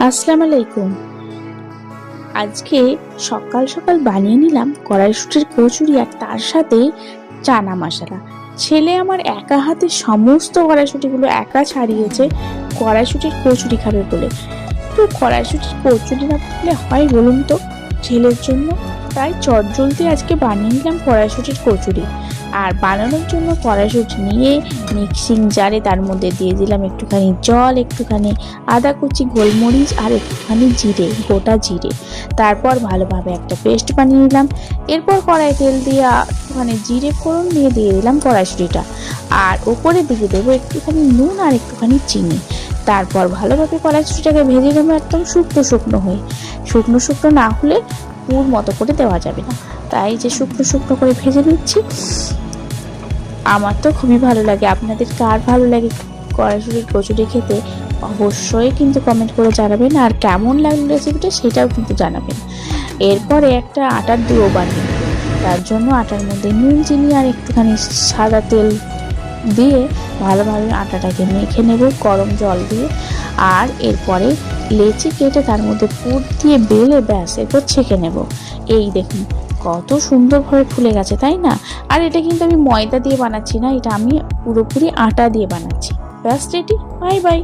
আসসালামু আলাইকুম। আজকে সকাল সকাল বানিয়ে নিলাম কড়াইশুঁটির কচুরি আর তার সাথে চানা মশলা। ছেলে আমার একা হাতে সমস্ত কড়াইশুঁটিগুলো একা ছাড়িয়েছে কড়াইশুঁটির কচুরি খাবে বলে। তো কড়াইশুঁটির কচুরি না করলে হয় বলুন তো ছেলের জন্য? তাই চটজলদি আজকে বানিয়ে নিলাম কড়াইশুঁটির কচুরি। আর বানানোর জন্য কড়াইশুঁটি নিয়ে মিক্সিং জারে তার মধ্যে দিয়ে দিলাম একটুখানি জল, একটুখানি আদা কুচি, গোলমরিচ আর একটুখানি জিরে, গোটা জিরে। তারপর ভালোভাবে একটা পেস্ট বানিয়ে নিলাম। এরপর কড়াই তেল দিয়ে একটুখানি জিরে ফোড়ন দিয়ে দিলাম কড়াইশুঁটিটা। আর ওপরে দিয়ে দেবো একটুখানি নুন আর একটুখানি চিনি। তারপর ভালোভাবে কড়াইশুঁটিটাকে ভেজে নেবো একদম শুকনো শুকনো হয়ে। শুকনো শুকনো না হলে পুর মতো করে দেওয়া যাবে না, তাই যে শুকনো শুকনো করে ভেজে নিচ্ছি। আমার তো খুবই ভালো লাগে। আপনাদের কার ভালো লাগে কড়াইশুঁটির কচুরি খেতে অবশ্যই কিন্তু কমেন্ট করে জানাবেন, আর কেমন লাগলো রেসিপিটা সেটাও কিন্তু জানাবেন। এরপরে একটা আটার ডো বানিয়ে নেব। তার জন্য আটার মধ্যে নুন, চিনি আর একটুখানি সাদা তেল দিয়ে ভালোভাবে আটাটাকে মেখে নেব গরম জল দিয়ে। আর এরপরে লেচি কেটে তার মধ্যে পুর দিয়ে বেলে ব্যাস এরপর ছেঁকে নেব। এই দেখুন কত সুন্দরভাবে ফুলে গেছে, তাই না? আর এটা কিন্তু আমি ময়দা দিয়ে বানাচ্ছি না, এটা আমি পুরোপুরি আটা দিয়ে বানাচ্ছি। ব্যাস রেডি। Bye bye.